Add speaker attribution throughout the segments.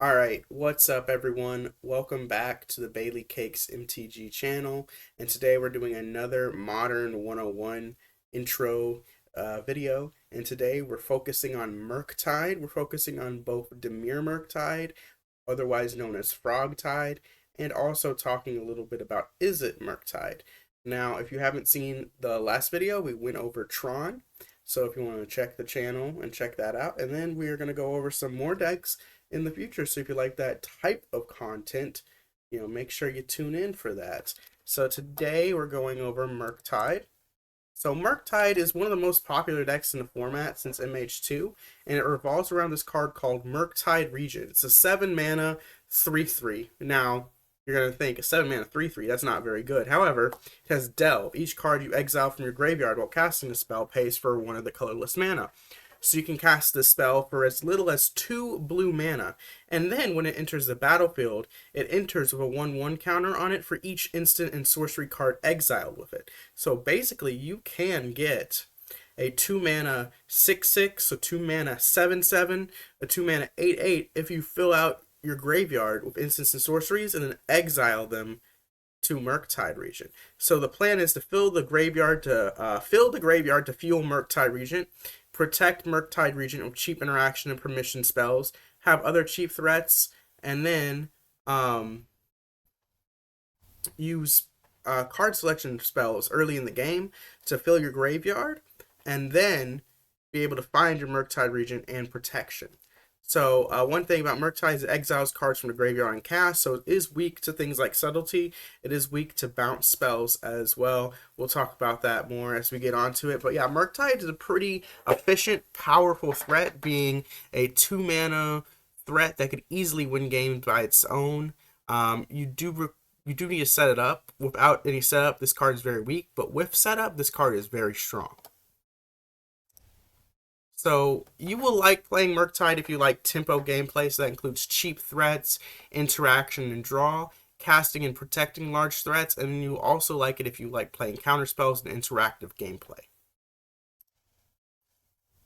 Speaker 1: All right, what's up, everyone? Welcome back to the Bailey Cakes MTG channel. And today we're doing another Modern 101 intro video. And today we're focusing on Murktide. We're focusing on both Dimir Murktide, otherwise known as Frogtide, and also talking a little bit about Izzet Murktide. Now, if you haven't seen the last video, we went over Tron. So if you want to check the channel and check that out, and then we are going to go over some more decks in the future. So if you like that type of content, make sure you tune in for that. So today we're going over Murktide. So Murktide is one of the most popular decks in the format since MH2, and it revolves around this card called Murktide Regent. It's a 7 mana 3/3. Now, you're going to think a 7 mana 3/3, that's not very good. However, it has Delve. Each card you exile from your graveyard while casting the spell pays for one of the colorless mana. So you can cast the spell for as little as 2 blue mana. And then when it enters the battlefield, it enters with a 1/1 counter on it for each instant and sorcery card exiled with it. So basically, you can get a 2 mana 6/6, a 2 mana 7/7, a 2 mana 8/8 if you fill out your graveyard with instants and sorceries and then exile them to Murktide Regent. So the plan is to fill the graveyard to fuel Murktide Regent, protect Murktide Regent with cheap interaction and permission spells, have other cheap threats, and then use card selection spells early in the game to fill your graveyard, and then be able to find your Murktide Regent and protection. So one thing about Murktide is it exiles cards from the graveyard and cast, so it is weak to things like Subtlety. It is weak to bounce spells as well. We'll talk about that more as we get onto it. But yeah, Murktide is a pretty efficient, powerful threat, being a 2 mana threat that could easily win games by its own. You do need to set it up. Without any setup, this card is very weak, but with setup, this card is very strong. So you will like playing Murktide if you like tempo gameplay, so that includes cheap threats, interaction and draw, casting and protecting large threats, and you also like it if you like playing counterspells and interactive gameplay.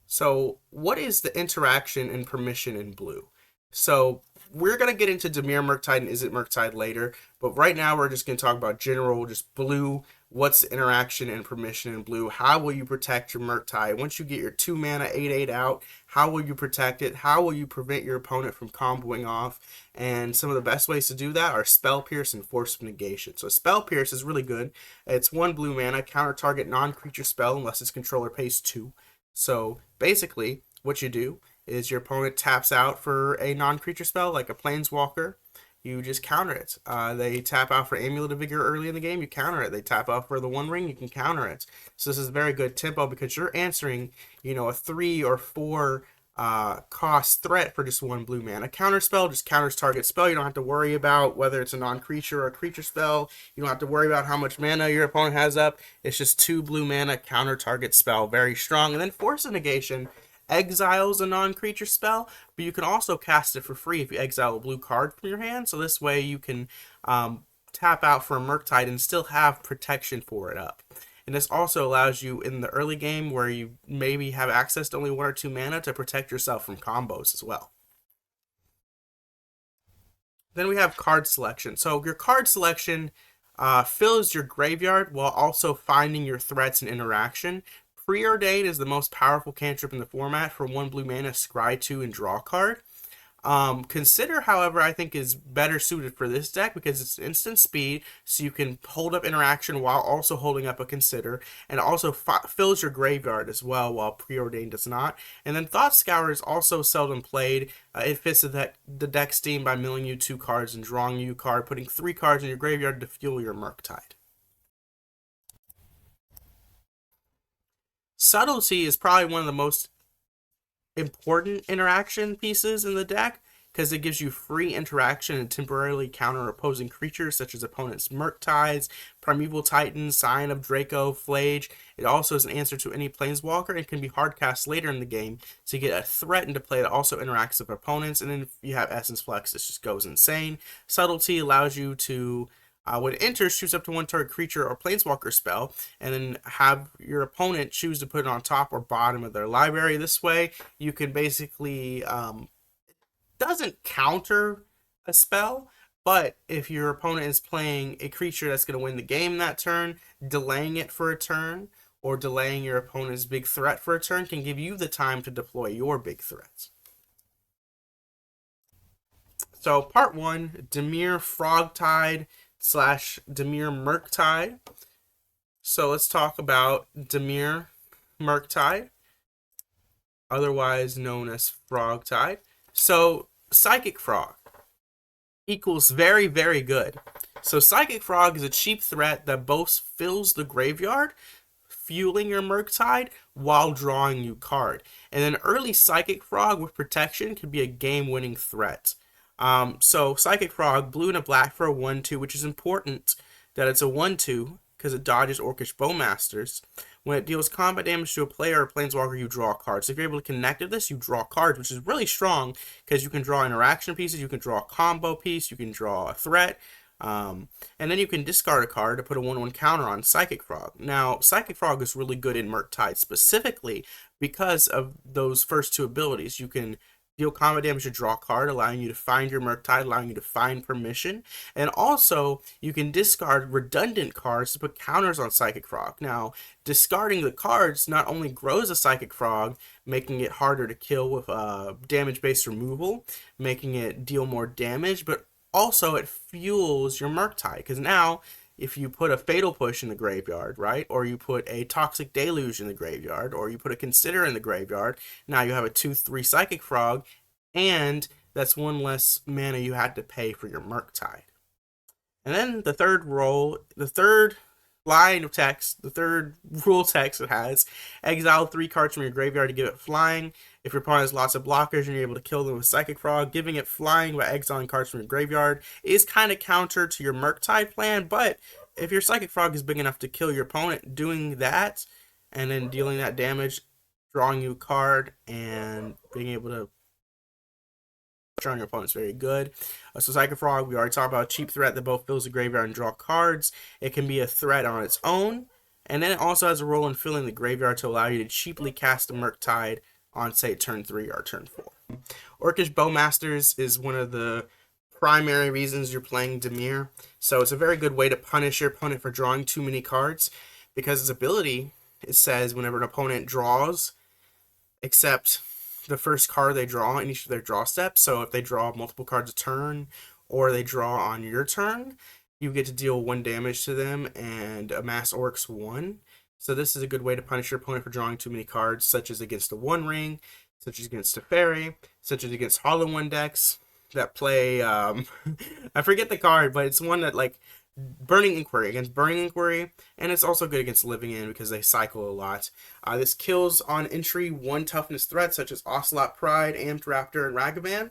Speaker 1: So what is the interaction and permission in blue? So we're going to get into Dimir Murktide and Izzet Murktide later, but right now we're just going to talk about general, just blue. What's the interaction and permission in blue? How will you protect your Murktide? Once you get your 2 mana 8/8 out, how will you protect it? How will you prevent your opponent from comboing off? And some of the best ways to do that are Spell Pierce and Force of Negation. So Spell Pierce is really good. It's 1 blue mana, counter target non-creature spell unless its controller pays 2. So basically, what you do is your opponent taps out for a non-creature spell like a Planeswalker, you just counter it. They tap out for Amulet of Vigor early in the game, you counter it. They tap out for the One Ring, you can counter it. So this is very good tempo because you're answering, a 3 or 4 cost threat for just 1 blue mana. Counter spell just counters target spell. You don't have to worry about whether it's a non-creature or a creature spell. You don't have to worry about how much mana your opponent has up. It's just 2 blue mana counter target spell, very strong. And then Force of Negation exiles a non-creature spell, but you can also cast it for free if you exile a blue card from your hand. So this way you can tap out for a Murktide and still have protection for it up. And this also allows you in the early game where you maybe have access to only 1 or 2 mana to protect yourself from combos as well. Then we have card selection. So your card selection fills your graveyard while also finding your threats and interaction. Preordain is the most powerful cantrip in the format for 1 blue mana, scry 2, and draw card. Consider, however, I think is better suited for this deck because it's instant speed, so you can hold up interaction while also holding up a Consider, and also fills your graveyard as well, while Preordain does not. And then Thought Scour is also seldom played. It fits the deck's theme by milling you 2 cards and drawing you a card, putting 3 cards in your graveyard to fuel your Murktide. Subtlety is probably one of the most important interaction pieces in the deck because it gives you free interaction and temporarily counter opposing creatures such as opponents' Murktides, Primeval Titans, Scion of Draco, Flage. It also is an answer to any Planeswalker and can be hard cast later in the game to get a threat into play that also interacts with opponents. And then if you have Essence Flex, this just goes insane. Subtlety allows you to when it enters, choose up to 1 target creature or planeswalker spell, and then have your opponent choose to put it on top or bottom of their library. This way, you can basically doesn't counter a spell, but if your opponent is playing a creature that's going to win the game that turn, delaying it for a turn or delaying your opponent's big threat for a turn can give you the time to deploy your big threats. So part 1, Dimir Frogtide slash Dimir Murktide. So let's talk about Dimir Murktide, otherwise known as Frogtide. So Psychic Frog equals very, very good. So Psychic Frog is a cheap threat that both fills the graveyard, fueling your Murktide while drawing you card. And then early Psychic Frog with protection could be a game-winning threat. So Psychic Frog, blue and a black for a 1/2, which is important that it's a 1/2 because it dodges Orcish Bowmasters. When it deals combat damage to a player or planeswalker, you draw cards. So if you're able to connect to this, you draw cards, which is really strong because you can draw interaction pieces, you can draw a combo piece, you can draw a threat, and then you can discard a card to put a 1/1 counter on Psychic Frog. Now, Psychic Frog is really good in Murktide specifically because of those first two abilities. You can deal combat damage to draw a card, allowing you to find your Murktide, allowing you to find permission. And also, you can discard redundant cards to put counters on Psychic Frog. Now, discarding the cards not only grows a Psychic Frog, making it harder to kill with damage-based removal, making it deal more damage, but also it fuels your Murktide. Because now, if you put a Fatal Push in the graveyard, right, or you put a Toxic Deluge in the graveyard, or you put a Consider in the graveyard, now you have a 2/3 Psychic Frog, and that's one less mana you had to pay for your Murktide. And then the third line of text, the third rule text it has, exile 3 cards from your graveyard to give it flying. If your opponent has lots of blockers and you're able to kill them with Psychic Frog, giving it flying by exiling cards from your graveyard is kind of counter to your Murktide plan, but if your Psychic Frog is big enough to kill your opponent, doing that and then dealing that damage, drawing you a card, and being able to on your opponent's very good. So Psychic Frog, we already talked about, a cheap threat that both fills the graveyard and draw cards. It can be a threat on its own, and then it also has a role in filling the graveyard to allow you to cheaply cast a Murktide on, say, turn 3 or turn 4. Orcish Bowmasters is one of the primary reasons you're playing Dimir, so it's a very good way to punish your opponent for drawing too many cards, because its ability, it says whenever an opponent draws, except the first card they draw in each of their draw steps. So if they draw multiple cards a turn, or they draw on your turn, you get to deal 1 damage to them and amass Orcs 1. So this is a good way to punish your opponent for drawing too many cards, such as against a One Ring, such as against a Fairy, such as against Hollow One decks that play, I forget the card, but it's one that, like, Burning Inquiry, against Burning Inquiry, and it's also good against Living In because they cycle a lot. This kills on entry 1 toughness threats such as Ocelot Pride, Amped Raptor, and Ragavan.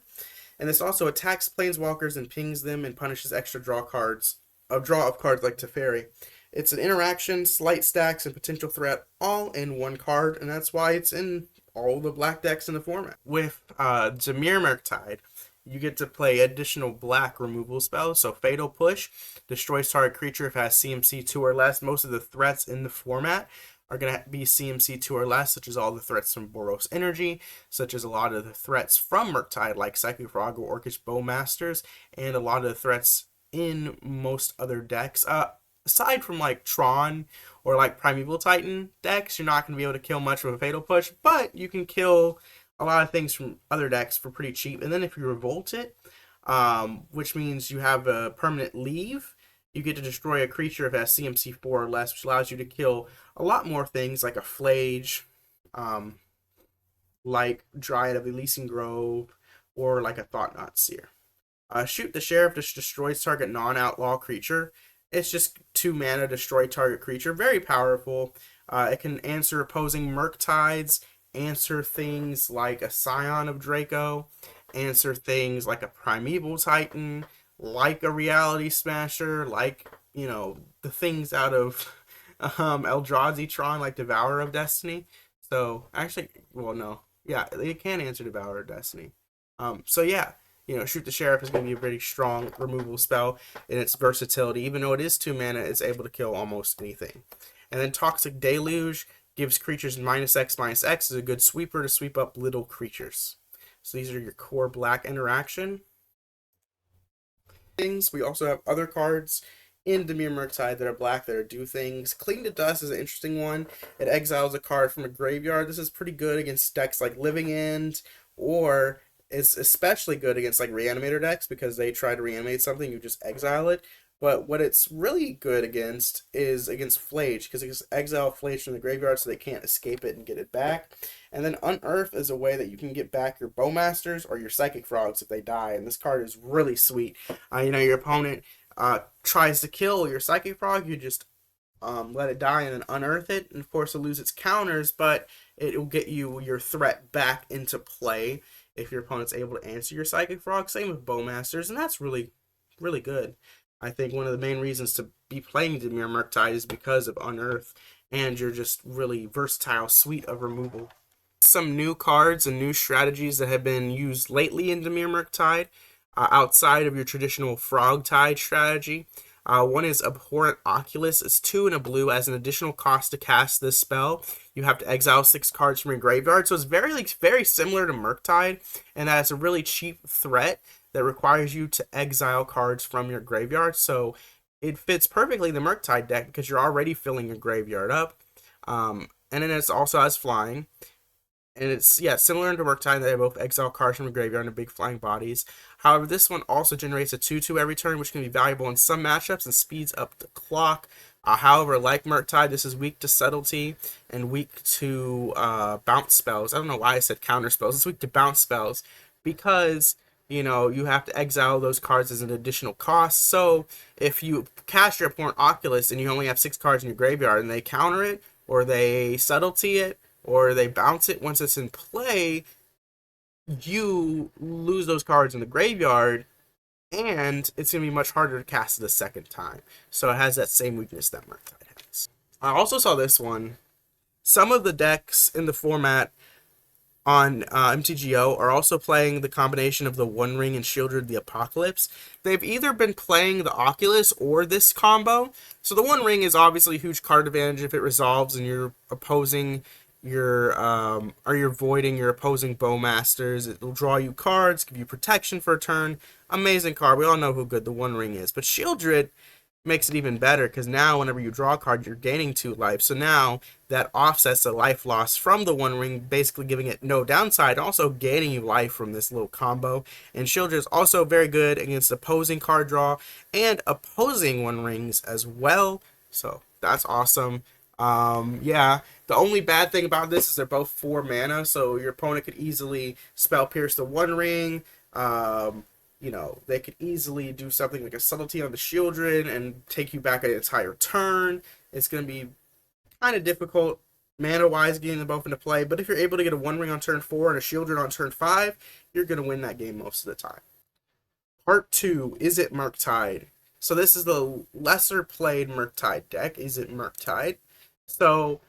Speaker 1: And this also attacks planeswalkers and pings them and punishes extra draw of cards like Teferi. It's an interaction, slight stacks, and potential threat all in 1 card, and that's why it's in all the black decks in the format. With Dimir Murktide, you get to play additional black removal spells. So Fatal Push destroys target creature if it has CMC 2 or less. Most of the threats in the format are going to be CMC 2 or less, such as all the threats from Boros Energy, such as a lot of the threats from Murktide, like Psychic Frog or Orcish Bowmasters, and a lot of the threats in most other decks. Aside from like Tron or like Primeval Titan decks, you're not going to be able to kill much with a Fatal Push, but you can kill a lot of things from other decks for pretty cheap. And then if you revolt it, which means you have a permanent leave, you get to destroy a creature if it has CMC 4 or less, which allows you to kill a lot more things like a Flage, like Dryad of Elysian Grove, or like a Thought-Knot Seer. Shoot the Sheriff just destroys target non-outlaw creature. It's just 2 mana, destroy target creature. Very powerful. It can answer opposing Murktides, answer things like a Scion of Draco, answer things like a Primeval Titan, like a Reality Smasher, like, you know, the things out of Eldrazi Tron, like Devourer of Destiny. So, actually, well, no. Yeah, it can answer Devourer of Destiny. So yeah, you know, Shoot the Sheriff is going to be a pretty strong removal spell in its versatility. Even though it is 2 mana, it's able to kill almost anything. And then Toxic Deluge gives creatures -X/-X, is a good sweeper to sweep up little creatures. So these are your core black interaction things. We also have other cards in Dimir Murktide that are black that are do things. Cling to Dust is an interesting one. It exiles a card from a graveyard. This is pretty good against decks like Living End, or it's especially good against like Reanimator decks because they try to reanimate something, you just exile it. But what it's really good against is against Flage, because it can exile Flage from the graveyard so they can't escape it and get it back. And then Unearth is a way that you can get back your Bowmasters or your Psychic Frogs if they die. And this card is really sweet. Your opponent tries to kill your Psychic Frog, you just let it die and then unearth it. And of course, it'll lose its counters, but it will get you your threat back into play if your opponent's able to answer your Psychic Frog. Same with Bowmasters, and that's really, really good. I think one of the main reasons to be playing Dimir Murktide is because of Unearth, and you're just really versatile suite of removal. Some new cards and new strategies that have been used lately in Dimir Murktide, outside of your traditional Frogtide strategy. One is Abhorrent Oculus. It's 2 and a blue. As an additional cost to cast this spell, you have to exile 6 cards from your graveyard. So it's very similar to Murktide, and that it's a really cheap threat that requires you to exile cards from your graveyard. So it fits perfectly in the Murktide deck because you're already filling your graveyard up. And then it also has flying. And it's, similar to Murktide, they both exile cards from the graveyard and big flying bodies. However, this one also generates a 2/2 every turn, which can be valuable in some matchups and speeds up the clock. However, like Murktide, this is weak to subtlety and weak to bounce spells. I don't know why I said counter spells. It's weak to bounce spells because, you have to exile those cards as an additional cost. So if you cast your Abhorrent Oculus and you only have 6 cards in your graveyard and they counter it, or they subtlety it, or they bounce it once it's in play, you lose those cards in the graveyard, and it's going to be much harder to cast it a second time. So it has that same weakness that Murktide has. I also saw this one. Some of the decks in the format on MTGO are also playing the combination of the One Ring and Shieldred the Apocalypse. They've either been playing the Oculus or this combo. So the One Ring is obviously a huge card advantage if it resolves and you're opposing you're voiding your opposing Bowmasters. It'll draw you cards, give you protection for a turn. Amazing card. We all know how good the One Ring is. But Shieldred makes it even better because now whenever you draw a card, you're gaining 2 life. So now that offsets the life loss from the One Ring, basically giving it no downside, also gaining you life from this little combo. And Shieldred is also very good against opposing card draw and opposing One Rings as well. So that's awesome. The only bad thing about this is they're both 4 mana, so your opponent could easily spell pierce the One Ring. They could easily do something like a subtlety on the Shieldred and take you back an entire turn. It's going to be kind of difficult mana-wise getting them both into play, but if you're able to get a One Ring on turn 4 and a Shieldred on turn 5, you're going to win that game most of the time. Part 2, Izzet Murktide. So this is the lesser played Murktide deck, Izzet Murktide. So,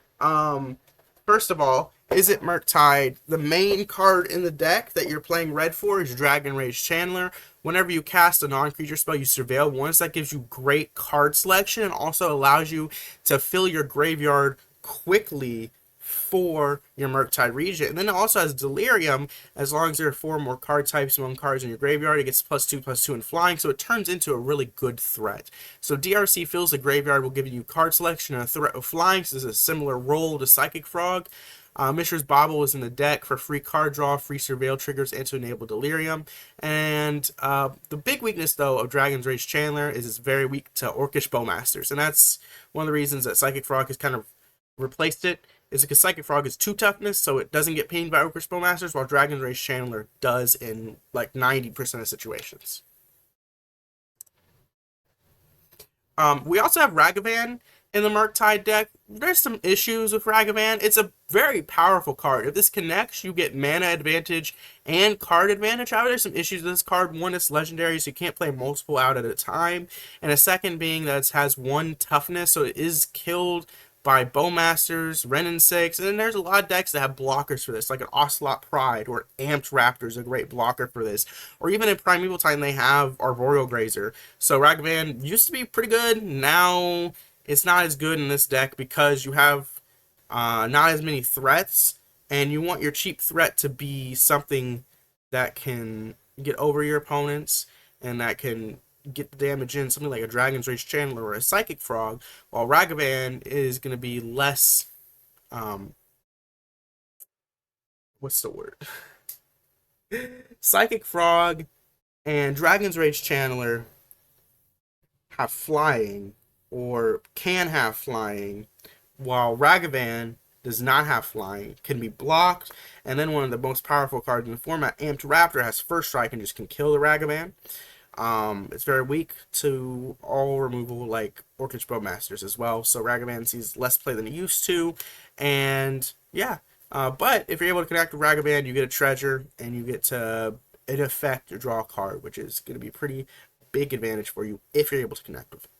Speaker 1: first of all, Izzet Murktide, the main card in the deck that you're playing red for is Dragon Rage Channeler. Whenever you cast a non-creature spell, you surveil once. That gives you great card selection and also allows you to fill your graveyard quickly for your Murktide Regent. And then it also has Delirium. As long as there are 4 more card types among cards in your graveyard, it gets +2/+2 in flying, so it turns into a really good threat. So DRC fills the graveyard, will give you card selection and a threat of flying, so this is a similar role to Psychic Frog. Mishra's Bauble is in the deck for free card draw, free surveil triggers, and to enable Delirium. And the big weakness, though, of Dragon's Rage Channeler is it's very weak to Orcish Bowmasters, and that's one of the reasons that Psychic Frog has kind of replaced it, is because Psychic Frog is 2 toughness, so it doesn't get pinged by Orcish Bowmasters, while Dragon's Rage Channeler does in like 90% of situations. We also have Ragavan in the Murktide deck. There's some issues with Ragavan. It's a very powerful card. If this connects, you get mana advantage and card advantage. However, there's some issues with this card. One, it's legendary, so you can't play multiple out at a time. And a second being that it has 1 toughness, so it is killed by Bowmasters, Renin 6, and then there's a lot of decks that have blockers for this, like an Ocelot Pride or Amped Raptor is a great blocker for this. Or even in Primeval Time, they have Arboreal Grazer. So Ragavan used to be pretty good. Now it's not as good in this deck because you have not as many threats, and you want your cheap threat to be something that can get over your opponents and that can get the damage in, something like a Dragon's Rage Channeler or a Psychic Frog, while Ragavan is going to be less, what's the word? Psychic Frog and Dragon's Rage Channeler have flying, or can have flying, while Ragavan does not have flying, can be blocked, and then one of the most powerful cards in the format, Amped Raptor, has first strike and just can kill the Ragavan. It's very weak to all removal like Orcish Bowmasters as well, so Ragavan sees less play than it used to, and yeah. But if you're able to connect with Ragavan, you get a treasure, and you get to, in effect, draw a card, which is going to be a pretty big advantage for you if you're able to connect with it.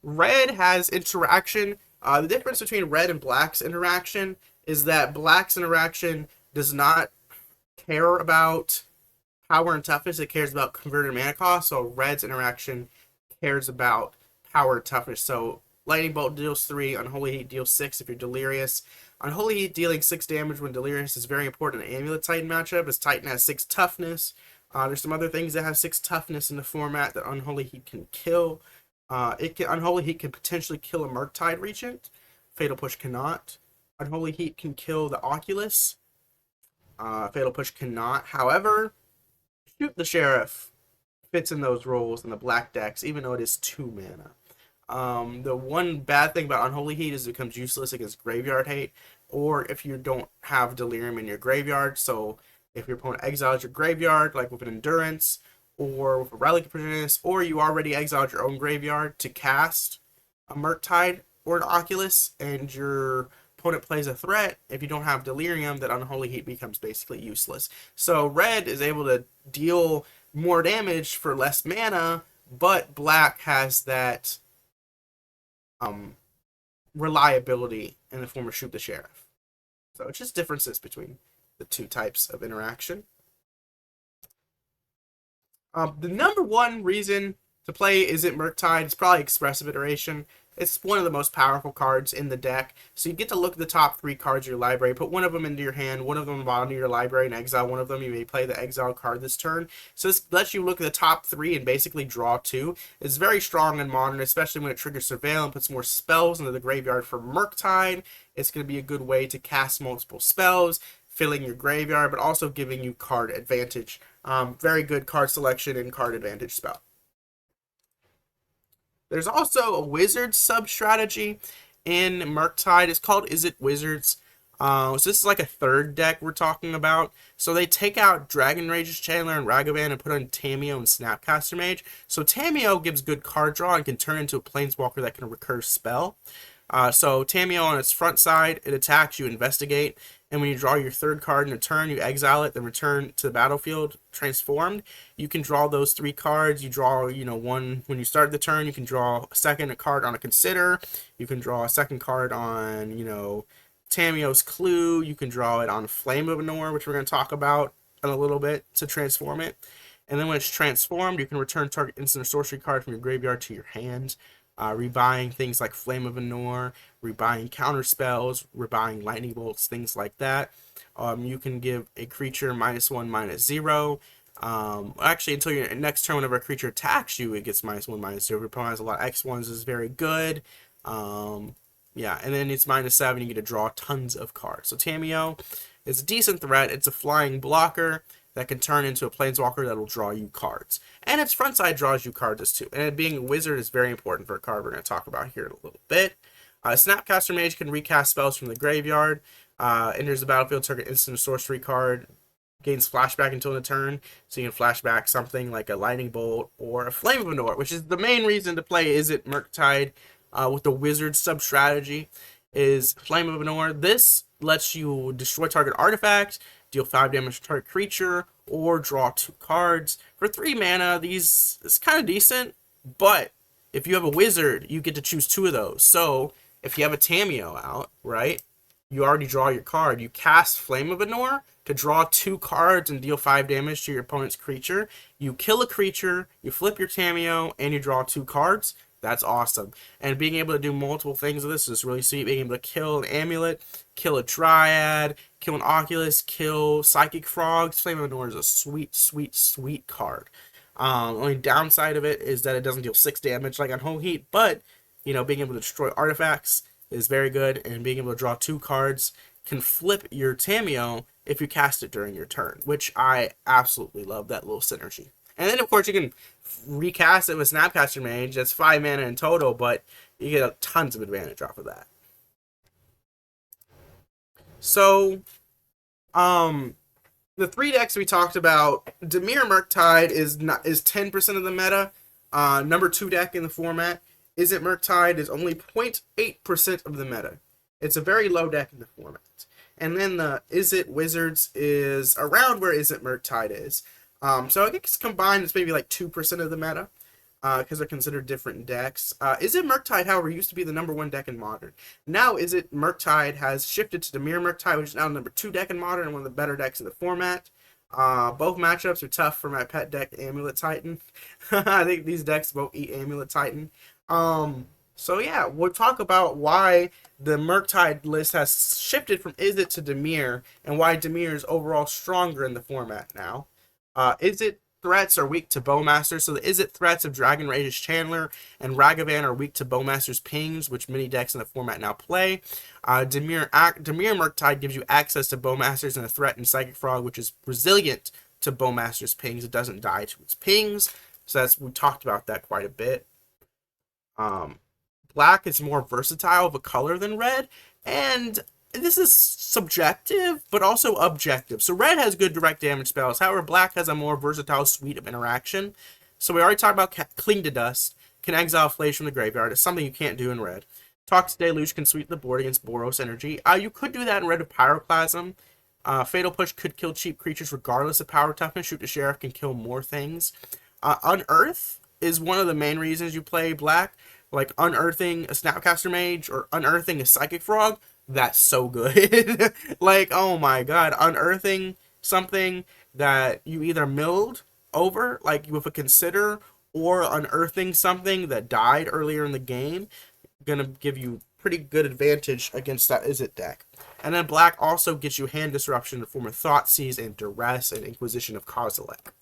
Speaker 1: Red has interaction. The difference between red and black's interaction is that black's interaction does not care about power and toughness. It cares about converted mana cost. So red's interaction cares about power and toughness. So Lightning Bolt deals 3, Unholy Heat deals 6 if you're Delirious. Unholy Heat dealing 6 damage when Delirious is very important in Amulet Titan matchup, as Titan has 6 toughness. There's some other things that have 6 toughness in the format that Unholy Heat can kill. Unholy Heat can potentially kill a Murktide Regent. Fatal Push cannot. Unholy Heat can kill the Oculus. Fatal Push cannot. However, Shoot the Sheriff fits in those roles in the black decks, even though it is 2 mana. The one bad thing about Unholy Heat is it becomes useless against Graveyard Hate, or if you don't have Delirium in your graveyard. So if your opponent exiles your graveyard, like with an Endurance, or with a Relic of Progenitus, or you already exiled your own graveyard to cast a Murktide or an Oculus, and your opponent plays a threat, if you don't have Delirium, that Unholy Heat becomes basically useless. So red is able to deal more damage for less mana, but black has that reliability in the form of Shoot the Sheriff. So it's just differences between the two types of interaction. The number one reason to play Izzet Murktide is probably Expressive Iteration. It's one of the most powerful cards in the deck. So you get to look at the top 3 cards of your library, put one of them into your hand, one of them bottom of your library, and exile one of them. You may play the exile card this turn. So this lets you look at the top 3 and basically draw 2. It's very strong in Modern, especially when it triggers Surveil and puts more spells into the graveyard for Murktide. It's going to be a good way to cast multiple spells, filling your graveyard, but also giving you card advantage. Very good card selection and card advantage spell. There's also a Wizard sub-strategy in Murktide. It's called Izzet Wizards. So this is like a third deck we're talking about. So they take out Dragon Rage's Channeler and Ragavan and put on Tamiyo and Snapcaster Mage. So Tamiyo gives good card draw and can turn into a Planeswalker that can recur spell. So Tamiyo on its front side, it attacks, you investigate, and when you draw your third card in a turn, you exile it, then return to the battlefield transformed. You can draw those 3 cards. You draw, one when you start the turn. You can draw a card on a Consider. You can draw a second card on, Tamiyo's Clue. You can draw it on Flame of Anor, which we're going to talk about in a little bit, to transform it. And then when it's transformed, you can return target instant or sorcery card from your graveyard to your hand. Rebuying things like Flame of Anor, rebuying counter spells, rebuying lightning bolts, things like that. You can give a creature -1/-0. Actually, until your next turn, whenever a creature attacks you, it gets -1/-0. If your opponent has a lot of X1s, is very good. Yeah, and then it's -7. You get to draw tons of cards. So Tamiyo is a decent threat. It's a flying blocker that can turn into a Planeswalker that will draw you cards. And its front side draws you cards too. And it being a wizard is very important for a card we're going to talk about here in a little bit. Snapcaster Mage can recast spells from the graveyard. Enters the battlefield, target instant or sorcery card. Gains flashback until the turn. So you can flashback something like a Lightning Bolt or a Flame of Anor, which is the main reason to play Izzet Murktide with the wizard sub-strategy is Flame of Anor. This lets you destroy target artifact, deal 5 damage to target creature, or draw 2 cards. For 3 mana, it's kind of decent, but if you have a wizard, you get to choose 2 of those. So if you have a Tamiyo out, right, you already draw your card. You cast Flame of Anor to draw 2 cards and deal 5 damage to your opponent's creature. You kill a creature, you flip your Tamiyo, and you draw 2 cards. That's awesome. And being able to do multiple things with this is really sweet. Being able to kill an amulet, kill a dryad, kill an oculus, kill psychic frogs. Flame of Newer is a sweet, sweet, sweet card. Only downside of it is that it doesn't deal 6 damage like on Whole Heat, but being able to destroy artifacts is very good, and being able to draw 2 cards can flip your Tamiyo if you cast it during your turn, which I absolutely love that little synergy. And then, of course, you can recast it with Snapcaster Mage. That's 5 mana in total, but you get tons of advantage off of that. So, the 3 decks we talked about, Dimir Murktide is 10% of the meta. Number 2 deck in the format. Izzet Murktide is only 0.8% of the meta. It's a very low deck in the format. And then the Izzet Wizards is around where Izzet Murktide is. So I guess combined it's maybe like 2% of the meta, because they're considered different decks. Izzet Murktide, however, used to be the number 1 deck in Modern. Now Izzet Murktide has shifted to Dimir Murktide, which is now the number 2 deck in Modern and one of the better decks in the format. Both matchups are tough for my pet deck, Amulet Titan. I think these decks both eat Amulet Titan. So yeah, we'll talk about why the Murktide list has shifted from Izzet to Dimir, and why Dimir is overall stronger in the format now. Izzet threats are weak to Bowmaster, so the Izzet threats of Dragon Rage's Chandler and Ragavan are weak to Bowmaster's Pings, which many decks in the format now play. Dimir Murktide gives you access to Bowmasters and a threat in Psychic Frog, which is resilient to Bowmaster's Pings. It doesn't die to its pings, so we talked about that quite a bit. Black is more versatile of a color than red, and this is subjective, but also objective. So red has good direct damage spells. However, black has a more versatile suite of interaction. So we already talked about Cling to Dust. Can exile Flays from the graveyard. It's something you can't do in red. Toxic Deluge can sweep the board against Boros energy. You could do that in red with Pyroclasm. Fatal Push could kill cheap creatures regardless of power toughness. Shoot the Sheriff can kill more things. Unearth is one of the main reasons you play black. Like unearthing a Snapcaster Mage or unearthing a Psychic Frog. That's so good. Like, oh my god, unearthing something that you either milled over, like with a Consider, or unearthing something that died earlier in the game, gonna give you pretty good advantage against that Izzet deck. And then black also gets you hand disruption in the form of Thoughtseize and Duress and Inquisition of Kozilek.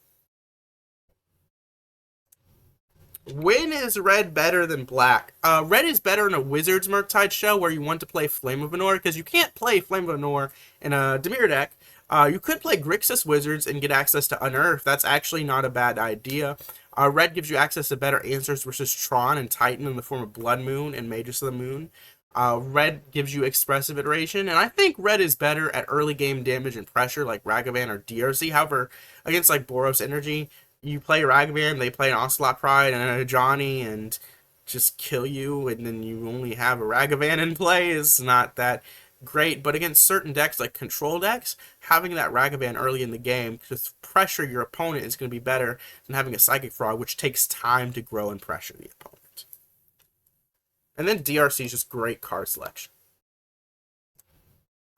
Speaker 1: When is red better than black? Red is better in a Wizards Murktide shell where you want to play Flame of Newer, because you can't play Flame of Newer in a Dimir deck. You could play Grixis Wizards and get access to Unearth. That's actually not a bad idea. Red gives you access to better answers versus Tron and Titan in the form of Blood Moon and Magus of the Moon. Red gives you expressive iteration, and I think red is better at early game damage and pressure like Ragavan or DRC. However, against like Boros Energy, you play Ragavan, they play an Ocelot Pride and a Johnny and just kill you, and then you only have a Ragavan in play is not that great. But against certain decks like control decks, having that Ragavan early in the game to pressure your opponent is going to be better than having a Psychic Frog, which takes time to grow and pressure the opponent. And then DRC is just great card selection.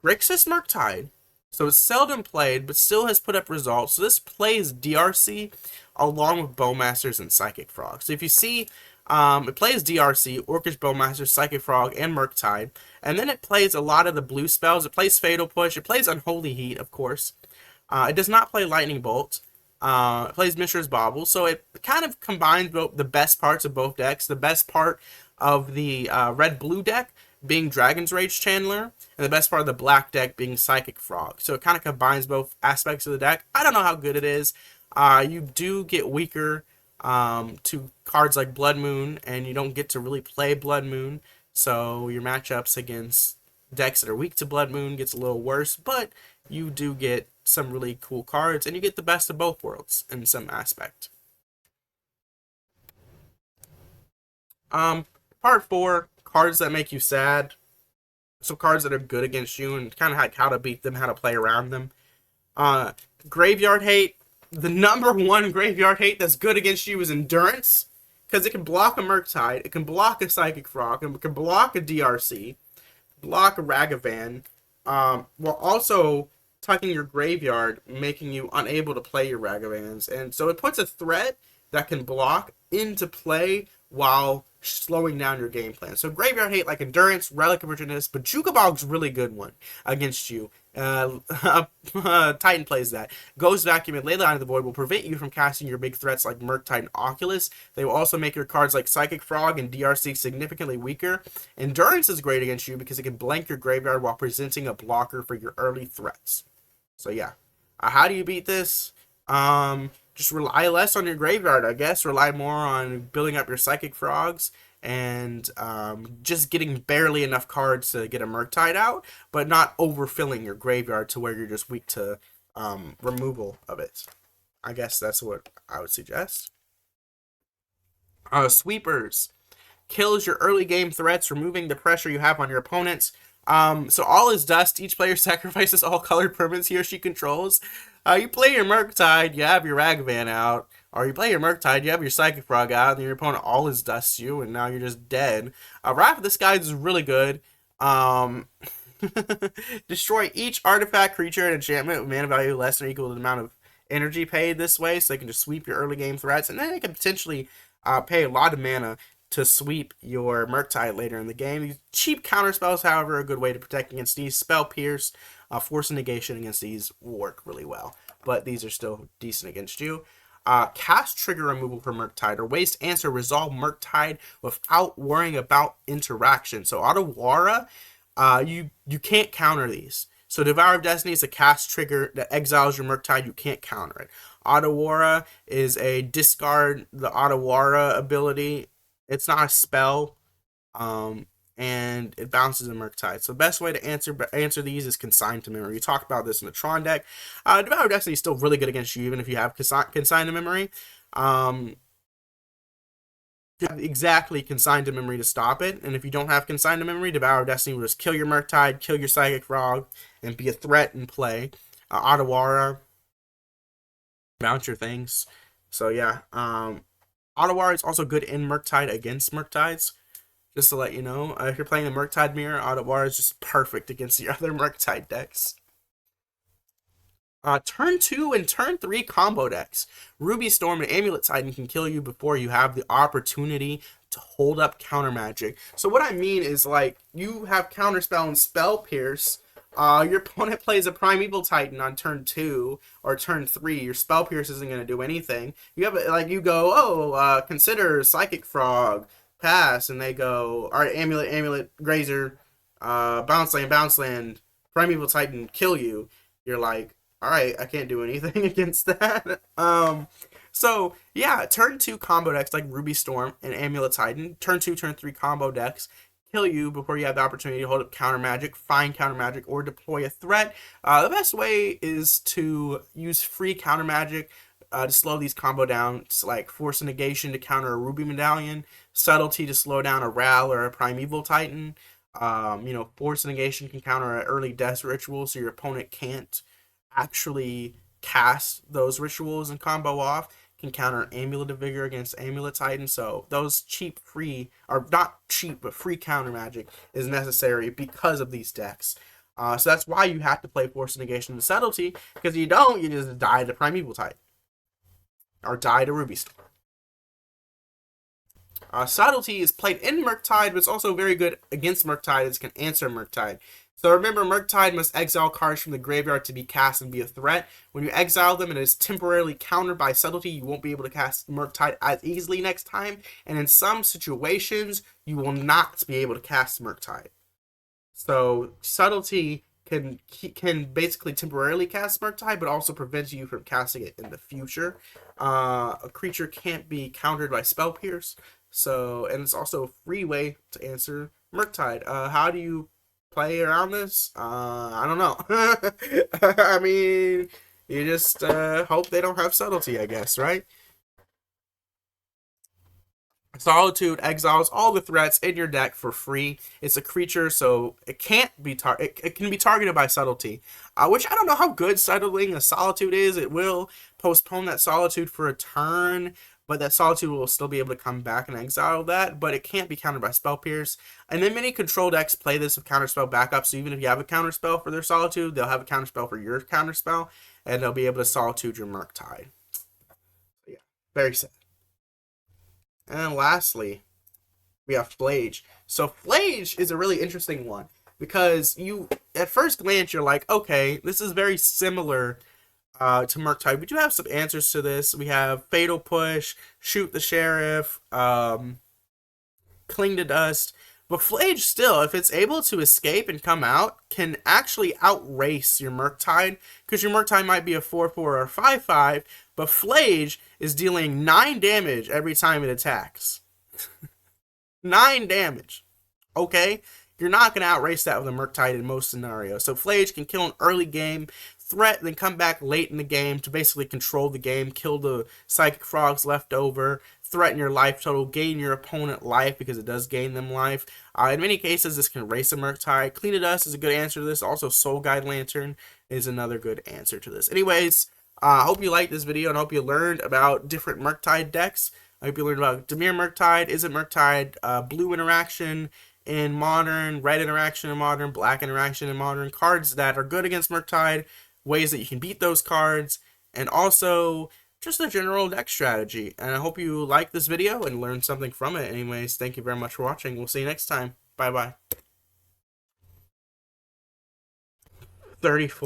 Speaker 1: Grixis Murktide. So it's seldom played, but still has put up results. So this plays DRC along with Bowmasters and Psychic Frog. So if you see, it plays DRC, Orcish Bowmaster, Psychic Frog, and Murktide. And then it plays a lot of the blue spells. It plays Fatal Push. It plays Unholy Heat, of course. It does not play Lightning Bolt. It plays Mishra's Bauble. So it kind of combines the best parts of both decks. The best part of the red-blue deck being Dragon's Rage Chandler, and the best part of the black deck being Psychic Frog. So it kind of combines both aspects of the deck. I don't know how good it is. You do get weaker to cards like Blood Moon, and you don't get to really play Blood Moon. So your matchups against decks that are weak to Blood Moon gets a little worse, but you do get some really cool cards, and you get the best of both worlds in some aspect. Part 4, cards that make you sad. So cards that are good against you and kind of like how to beat them, how to play around them. Graveyard Hate. The number 1 Graveyard Hate that's good against you is Endurance, because it can block a Murktide, it can block a Psychic Frog, and it can block a DRC, block a Ragavan, while also tucking your graveyard, making you unable to play your Ragavans. And so it puts a threat that can block into play while slowing down your game plan. So Graveyard Hate like Endurance, Relic of Richness, but Jukabog's really good one against you. Titan plays that. Ghost Vacuum and Leyline of the Void will prevent you from casting your big threats like Murktide and Oculus. They will also make your cards like Psychic Frog and DRC significantly weaker. Endurance is great against you because it can blank your graveyard while presenting a blocker for your early threats. So yeah. How do you beat this? Just rely less on your graveyard, I guess. Rely more on building up your Psychic Frogs and just getting barely enough cards to get a Murktide out, but not overfilling your graveyard to where you're just weak to removal of it. I guess that's what I would suggest. Sweepers. Kills your early game threats, removing the pressure you have on your opponents. So all is dust. Each player sacrifices all colored permanents he or she controls. You play your Murktide, you have your Ragavan out. Or you play your Murktide, you have your Psychic Frog out, and your opponent all is dusts you, and now you're just dead. Wrath of the Skies is really good. Destroy each artifact, creature, and enchantment with mana value less than or equal to the amount of energy paid this way, so they can just sweep your early game threats, and then they can potentially pay a lot of mana to sweep your Murktide later in the game. These cheap counter spells, however, are a good way to protect against these. Spell Pierce, Force and Negation against these will work really well, but these are still decent against you. Cast trigger removal for Murktide, or ways to answer resolve Murktide without worrying about interaction. So Otawara, you can't counter these. So Devour of Destiny is a cast trigger that exiles your Murktide. You can't counter it. Otawara is a discard the Otawara ability. It's not a spell, and it bounces a Murktide. So the best way to answer these is Consign to Memory. We talked about this in the Tron deck. Devour of Destiny is still really good against you, even if you have Consign to Memory. You have exactly Consign to Memory to stop it, and if you don't have Consign to Memory, Devour of Destiny will just kill your Murktide, kill your Psychic Frog, and be a threat in play. Otawara, bounce your things. So yeah, Otawara is also good in Murktide against Murktides. Just to let you know, if you're playing a Murktide mirror, Otawara is just perfect against the other Murktide decks. Turn 2 and Turn 3 combo decks. Ruby Storm and Amulet Titan can kill you before you have the opportunity to hold up counter magic. So what I mean is, like, you have Counterspell and Spell Pierce. Your opponent plays a Primeval Titan on turn 2 or turn 3. Your Spell Pierce isn't going to do anything. You have you go, consider Psychic Frog, pass, and they go, all right, Amulet, Grazer, Bounce Land, Primeval Titan, kill you. You're like, all right, I can't do anything against that. So yeah, turn 2 combo decks like Ruby Storm and Amulet Titan, turn 2, turn 3 combo decks kill you before you have the opportunity to hold up counter magic, find counter magic, or deploy a threat. The best way is to use free counter magic to slow these combo down, like Force and Negation to counter a Ruby Medallion, Subtlety to slow down a Ral or a Primeval Titan. Force and Negation can counter an early death ritual, so your opponent can't actually cast those rituals and combo off. Can counter an Amulet of Vigor against Amulet Titan. So those cheap free, or not cheap, but free counter magic is necessary because of these decks. So that's why you have to play Force of Negation and Subtlety, because if you don't, you just die to Primeval Titan. Or die to Ruby Storm. Subtlety is played in Murktide, but it's also very good against Murktide. It can answer Murktide. So remember, Murktide must exile cards from the graveyard to be cast and be a threat. When you exile them and it is temporarily countered by Subtlety, you won't be able to cast Murktide as easily next time. And in some situations, you will not be able to cast Murktide. So Subtlety can basically temporarily cast Murktide, but also prevents you from casting it in the future. A creature can't be countered by Spell Pierce. And it's also a free way to answer Murktide. How do you play around this? I don't know. I mean, you just hope they don't have Subtlety, I guess, right? Solitude exiles all the threats in your deck for free. It's a creature, so it can't be it can be targeted by Subtlety, which I don't know how good settling a Solitude is. It will postpone that Solitude for a turn, but that Solitude will still be able to come back and exile that, but it can't be countered by Spell Pierce. And then many control decks play this with Counterspell backup, so even if you have a Counterspell for their Solitude, they'll have a Counterspell for your Counterspell, and they'll be able to Solitude your Murktide. Yeah, very sad. And then lastly, we have Flage. So Flage is a really interesting one because you, at first glance, you're like, okay, this is very similar to Murktide. We do have some answers to this. We have Fatal Push, Shoot the Sheriff, Cling to Dust. But Flage still, if it's able to escape and come out, can actually outrace your Murktide, because your Murktide might be a 4-4 or a 5-5, but Flage is dealing 9 damage every time it attacks. 9 damage. Okay? You're not going to outrace that with a Murktide in most scenarios. So Flage can kill an early game threat, then come back late in the game to basically control the game, kill the Psychic Frogs left over, threaten your life total, gain your opponent life because it does gain them life. In many cases, this can race a Murktide. Clean to Dust is a good answer to this. Also, Soul Guide Lantern is another good answer to this. Anyways, I hope you liked this video and I hope you learned about different Murktide decks. I hope you learned about Dimir Murktide, Izzet Murktide, blue interaction in Modern, red interaction in Modern, black interaction in Modern, cards that are good against Murktide, ways that you can beat those cards, and also just a general deck strategy. And I hope you like this video and learned something from it. Anyways, thank you very much for watching. We'll see you next time. Bye-bye. 34.